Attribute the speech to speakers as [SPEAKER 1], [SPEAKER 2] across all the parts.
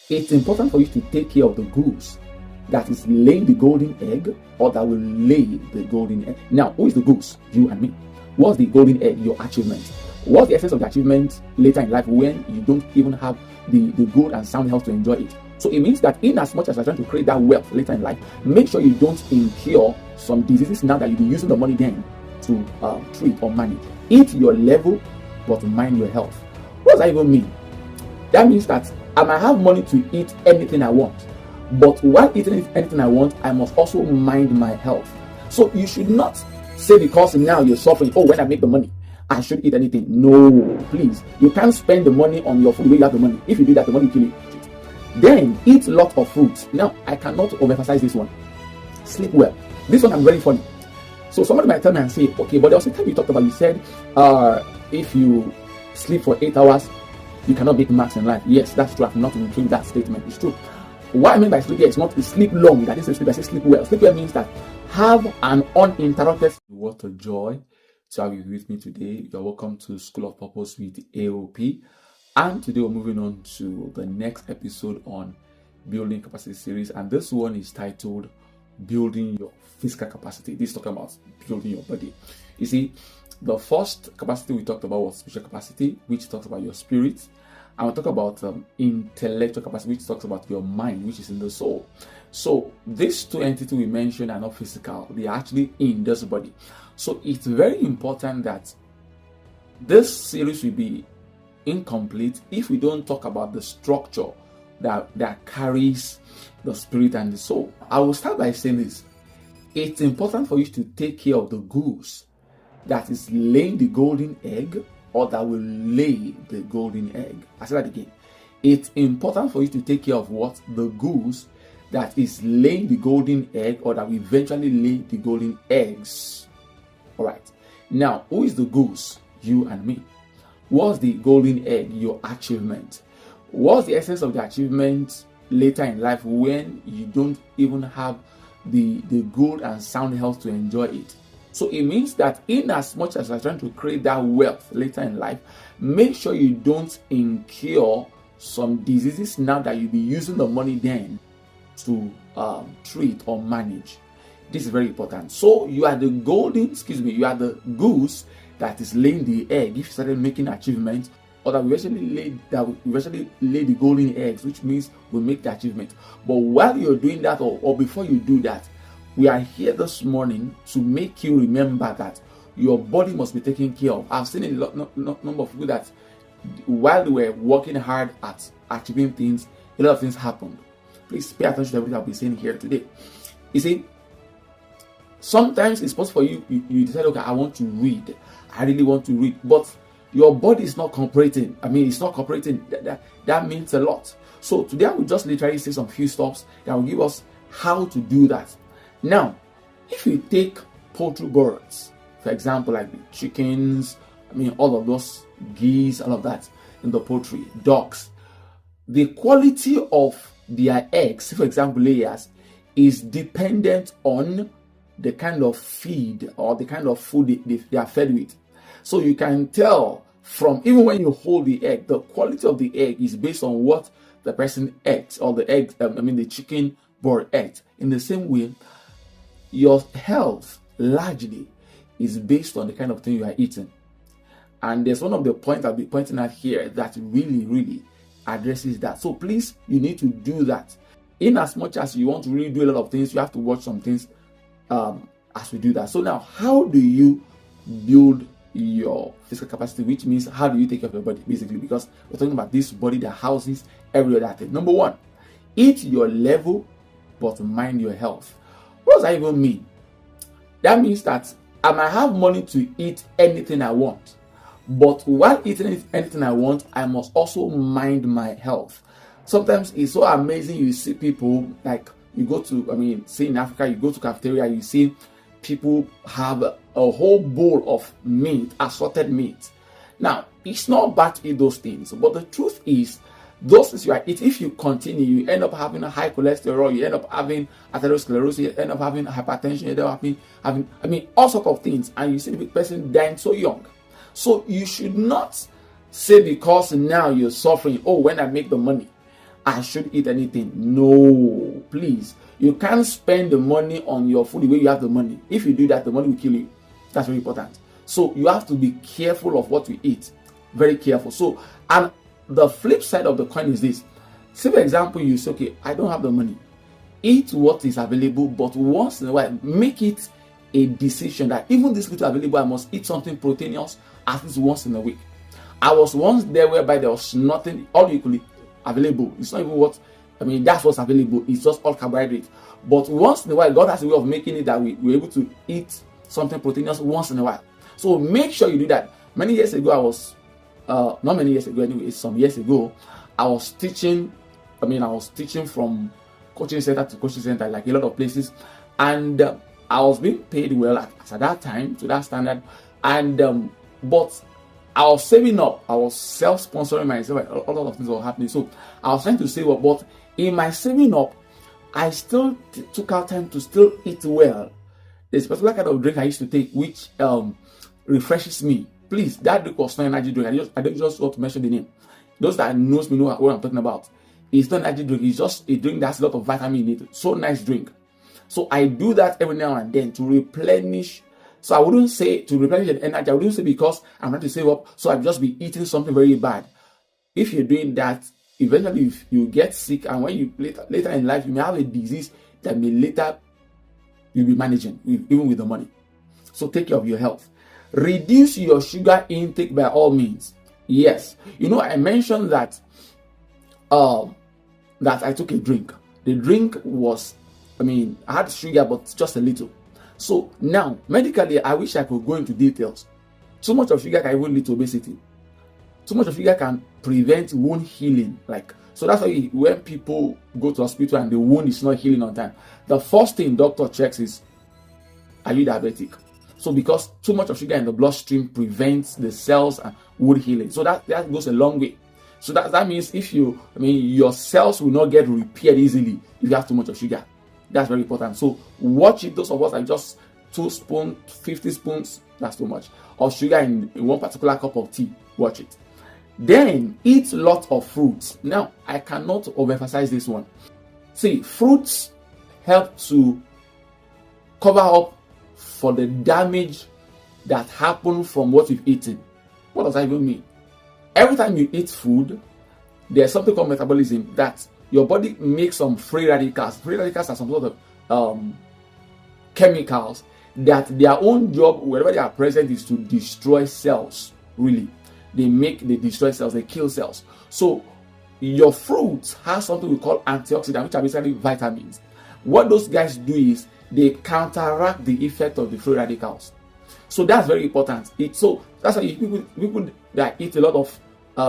[SPEAKER 1] It's important for you to take care of the goose that is laying the golden egg or that will lay the golden egg. Now, who is the goose? You and me. What's the golden egg? Your achievement. What's the essence of the achievement later in life when you don't even have the good and sound health to enjoy it? So it means that in as much as you're trying to create that wealth later in life, make sure you don't incur some diseases now that you'll be using the money then to treat or manage. Eat your level, but mind your health. What does that even mean? That means that I might have money to eat anything I want, but while eating anything I want, I must also mind my health. So you should not say because now you're suffering, oh, when I make the money, I should eat anything. No, please. You can't spend the money on your food when you have the money. If you do that, the money will kill you. Then eat a lot of fruits. Now, I cannot overemphasize this one. Sleep well. This one I'm very funny. So somebody might tell me and say, okay, but there was a time you talked about, you said, if you sleep for 8 hours, you cannot make marks in life. Yes, that's true. I'm not including that statement. It's true. What I mean by sleep here is not to sleep long. I didn't say sleep, I say sleep well. Sleep well means that have an uninterrupted. What a joy to have you with me today. You're welcome to School of Purpose with AOP. And today we're moving on to the next episode on Building Capacity series. And this one is titled Building Your Physical Capacity. This is talking about building your body. You see, the first capacity we talked about was spiritual capacity, which talks about your spirit. And we'll talk about intellectual capacity, which talks about your mind, which is in the soul. So these two entities we mentioned are not physical. They are actually in this body. So it's very important that this series will be incomplete if we don't talk about the structure that carries the spirit and the soul. I will start by saying this. It's important for you to take care of the goose that is laying the golden egg or that will lay the golden egg. I say that again. It's important for you to take care of what? The goose that is laying the golden egg or that will eventually lay the golden eggs. All right. Now, who is the goose? You and me. What's the golden egg? Your achievement. What's the essence of the achievement later in life when you don't even have the good and sound health to enjoy it? So it means that in as much as you're trying to create that wealth later in life, make sure you don't incur some diseases now that you'll be using the money then to treat or manage. This is very important. So you are the you are the goose that is laying the egg. If you started making achievements, or that we eventually lay the golden eggs, which means we make the achievement. But while you're doing that, or before you do that, we are here this morning to make you remember that your body must be taken care of. I've seen a number of people that while they were working hard at achieving things, a lot of things happened. Please pay attention to everything I'll be saying here today. You see, sometimes it's possible for you, you decide, okay, I want to read. I really want to read. But your body is not cooperating. It's not cooperating. That means a lot. So today I will just literally say some few steps that will give us how to do that. Now, if you take poultry birds, for example, like the chickens, all of those geese, all of that in the poultry, ducks, the quality of their eggs, for example, layers, is dependent on the kind of feed or the kind of food they are fed with. So you can tell from even when you hold the egg, the quality of the egg is based on what the person ate, or the egg, the chicken bird ate. In the same way, your health largely is based on the kind of thing you are eating. And there's one of the points I'll be pointing out here that really, really addresses that. So please, you need to do that. In as much as you want to really do a lot of things, you have to watch some things as we do that. So now, how do you build your physical capacity, which means how do you take care of your body, basically, because we're talking about this body that houses every other thing. Number one, eat your level, but mind your health. What does that even mean? That means that I might have money to eat anything I want, but while eating anything I want, I must also mind my health. Sometimes it's so amazing. You see people, like you go to, say in Africa, you go to cafeteria, you see people have a whole bowl of meat, assorted meat. Now, it's not bad to eat those things, but the truth is, those things you are eating, if you continue, you end up having a high cholesterol, you end up having atherosclerosis, you end up having hypertension, you end up having all sorts of things, and you see the person dying so young. So you should not say because now you're suffering, oh, when I make the money, I should eat anything. No, please. You can't spend the money on your food the way you have the money. If you do that, the money will kill you. That's very important. So you have to be careful of what you eat. Very careful. So, and the flip side of the coin is this. Say for example, you say, okay, I don't have the money. Eat what is available, but once in a while, make it a decision that even this little available, I must eat something proteinous at least once in a week. I was once there whereby there was nothing, all equally available. It's not even what, that's what's available. It's just all carbohydrate. But once in a while, God has a way of making it that we're able to eat something proteinous once in a while. So make sure you do that. Many years ago, I was, not many years ago anyway, some years ago, I was teaching from coaching center to coaching center, like a lot of places. And I was being paid well at that time, to that standard. And, but I was saving up. I was self-sponsoring myself. A lot of things were happening. So I was trying to save up. But in my saving up, I still took out time to still eat well. There's a particular kind of drink I used to take, which refreshes me. Please, that drink was not an energy drink. I don't just want to mention the name. Those that knows me know what I'm talking about. It's not an energy drink. It's just a drink that's a lot of vitamin in it. So nice drink. So I do that every now and then to replenish. So I wouldn't say to replenish the energy. I wouldn't say because I'm trying to save up, so I'll just be eating something very bad. If you're doing that, eventually if you get sick, and when you later in life, you may have a disease that may later you'll be managing, even with the money. So take care of your health. Reduce your sugar intake by all means. Yes. I mentioned that that I took a drink. The drink was, I had sugar, but just a little. So now, medically, I wish I could go into details. Too much of sugar can even lead to obesity. Too much of sugar can prevent wound healing. So that's why when people go to hospital and the wound is not healing on time, the first thing doctor checks is, are you diabetic? So because too much of sugar in the bloodstream prevents the cells and wound healing. So that goes a long way. So that means your cells will not get repaired easily if you have too much of sugar. That's very important. So watch it. Those of us are just 2 spoons, 50 spoons, that's too much, of sugar in one particular cup of tea. Watch it. Then eat lots of fruits. Now, I cannot overemphasize this one. See, fruits help to cover up for the damage that happened from what you've eaten. What does that even mean? Every time you eat food, there's something called metabolism that your body makes some free radicals. Free radicals are some sort of chemicals that their own job, wherever they are present, is to destroy cells. Really, they destroy cells, they kill cells. So your fruits have something we call antioxidants, which are basically vitamins. What those guys do is they counteract the effect of the free radicals. So that's very important. So that's why people that eat a lot of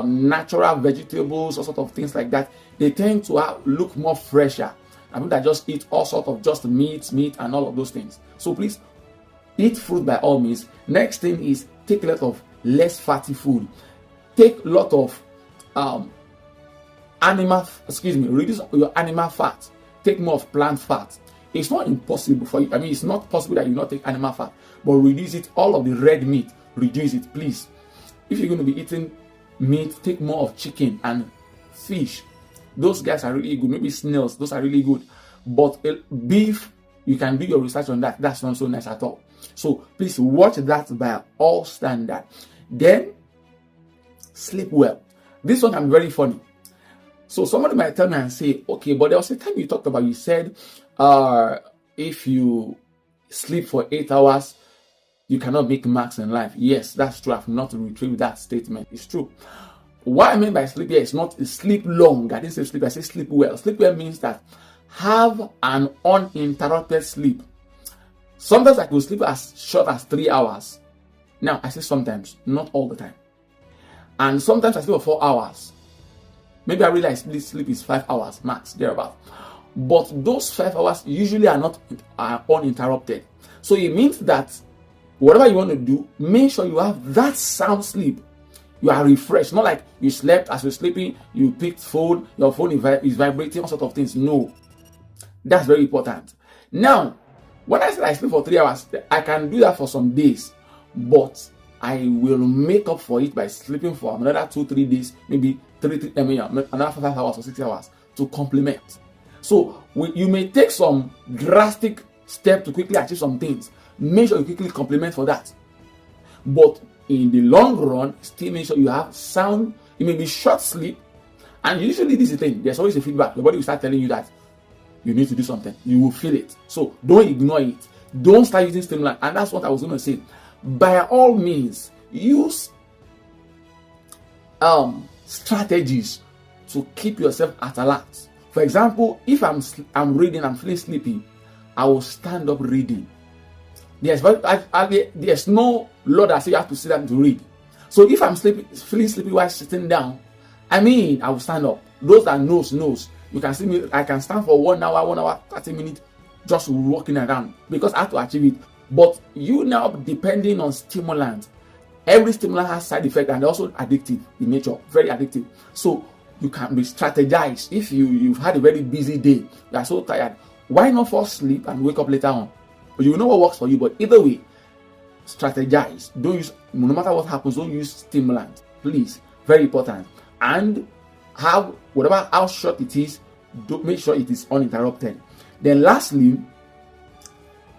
[SPEAKER 1] natural vegetables or sort of things like that, they tend to look more fresher. That just eat all sort of just meat and all of those things. So please eat fruit by all means. Next thing is take a lot of less fatty food. Take a lot of reduce your animal fat. Take more of plant fat. It's not impossible for you. It's not possible that you not take animal fat, but reduce it. All of the red meat, reduce it, please. If you're going to be eating meat, take more of chicken and fish. Those guys are really good. Maybe snails, those are really good. But beef, you can do your research on that. That's not so nice at all. So please watch that by all standard. Then sleep well. This one can be very funny. So somebody might tell me and say, okay, but there was a time you talked about, you said, if you sleep for 8 hours, you cannot make marks in life. Yes, that's true. I've not retrieved that statement. It's true. What I mean by sleep here is not sleep long. I didn't say sleep, I say sleep well. Sleep well means that have an uninterrupted sleep. Sometimes I could sleep as short as 3 hours. Now, I say sometimes, not all the time. And sometimes I sleep for 4 hours. Maybe I realize sleep is 5 hours max, thereabout. But those 5 hours usually are not uninterrupted. So it means that whatever you want to do, make sure you have that sound sleep. You are refreshed. Not like you slept, as you're sleeping, you picked phone, your phone is vibrating, all sort of things. No. That's very important. Now, when I say I sleep for 3 hours, I can do that for some days. But I will make up for it by sleeping for another 2-3 days, maybe another 5 hours or 6 hours. to complement. So you may take some drastic step to quickly achieve some things. Make sure you quickly complement for that. But in the long run, still make sure you have sound. It may be short sleep, and usually this is the thing. There's always a feedback. Your body will start telling you that you need to do something. You will feel it. So don't ignore it. Don't start using stimulant. And that's what I was going to say. By all means, use strategies to keep yourself at alert. For example, if I'm reading, I'm feeling sleepy, I will stand up reading. There's no law that says you have to sit down to read. So if I'm feeling sleepy while sitting down, I will stand up. Those that knows. You can see me. I can stand for 1 hour, 30 minutes, just walking around because I have to achieve it. But you now depending on stimulants. Every stimulant has side effect and also addictive in nature, very addictive. So you can be strategized. If you've had a very busy day, you are so tired, why not fall asleep and wake up later on? But you know what works for you. But either way, strategize. Don't use, no matter what happens, don't use stimulant, please. Very important. And whatever how short it is, don't make sure it is uninterrupted. Then lastly,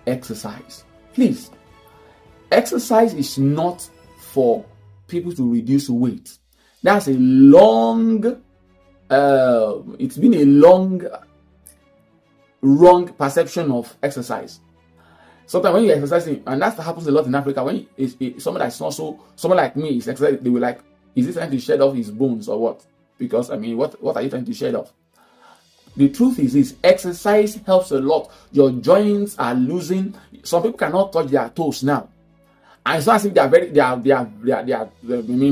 [SPEAKER 1] exercise. Please, exercise is not for people to reduce weight. That's a long it's been a long wrong perception of exercise. Sometimes when you're exercising, and that happens a lot in Africa, when someone that's not so, someone like me is exercising, they will like, is he trying to shed off his bones or what? Because what are you trying to shed off? The truth is this: exercise helps a lot. Your joints are losing. Some people cannot touch their toes now, and it's not as if they are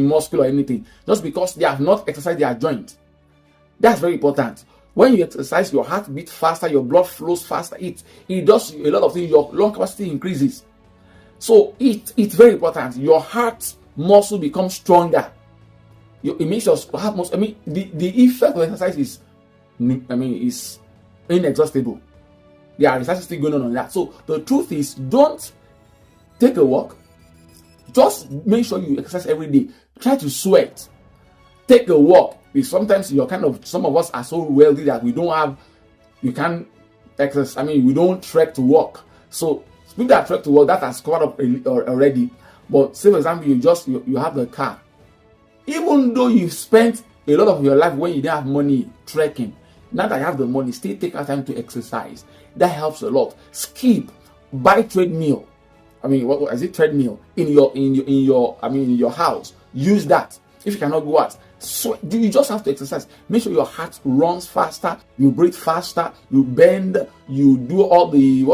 [SPEAKER 1] muscular or anything, just because they have not exercised their joint. That's very important. When you exercise, your heart beats faster, your blood flows faster. It does a lot of things. Your lung capacity increases. So it's very important. Your heart muscle becomes stronger. It makes your heart muscle. The effect of exercise is inexhaustible. There are research still going on that. So the truth is, don't take a walk. Just make sure you exercise every day. Try to sweat. Take a walk. Sometimes some of us are so wealthy that we can't exercise. We don't trek to work. So people that trek to work, that has covered up already. But say for example, you have the car. Even though you spent a lot of your life when you didn't have money trekking, now that you have the money, still take out time to exercise. That helps a lot. Skip, buy treadmill. What is it? Treadmill in your house. Use that. If you cannot go out, so you just have to exercise. Make sure your heart runs faster, you breathe faster, you bend, you do all the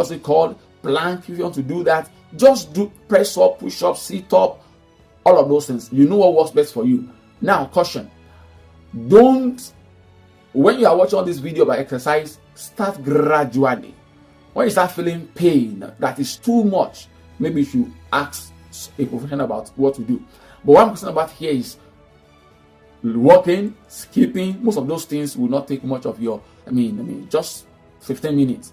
[SPEAKER 1] plank if you want to do that. Just do press up, push up, sit up, all of those things. You know what works best for you. Now, caution: when you are watching all this video about exercise, start gradually. When you start feeling pain that is too much, maybe you should ask a professional about what to do. But what I'm concerned about here is walking, skipping. Most of those things will not take much of your, just 15 minutes.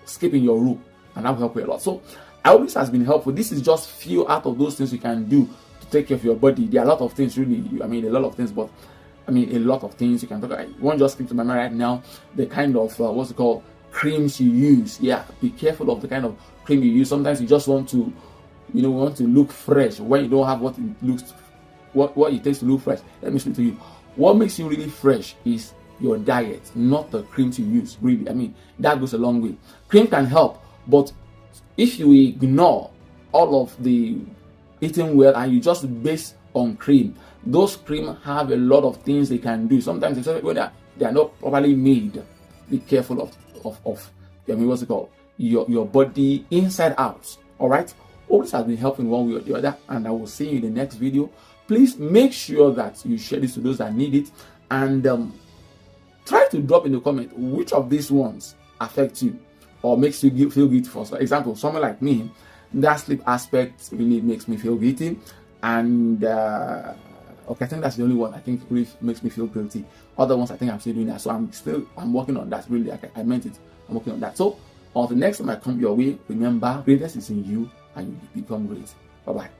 [SPEAKER 1] Skipping your room, and that will help you a lot. So I hope this has been helpful. This is just few out of those things you can do to take care of your body. There are a lot of things, really. A lot of things, but a lot of things you can talk about. One just came to my mind right now. The kind of creams you use. Yeah, be careful of the kind of cream you use. Sometimes you just want to look fresh when you don't have what it takes to look fresh. Let me speak to you. What makes you really fresh is your diet, not the creams you use. Really, that goes a long way. Cream can help, but if you ignore all of the eating well and you just base on cream, those cream have a lot of things they can do. Sometimes when they are not properly made. Be careful of your body inside out. All right. All this has been helping one way or the other, and I will see you in the next video. Please make sure that you share this to those that need it, and try to drop in the comment which of these ones affect you or makes you feel guilty. For example, someone like me, that sleep aspect really makes me feel guilty, and I think that's the only one I think really makes me feel guilty. Other ones I think I'm still doing that, so I'm working on that. Really, I meant it. I'm working on that. So until the next time I come your way, remember, greatness is in you, and you become great. Bye bye.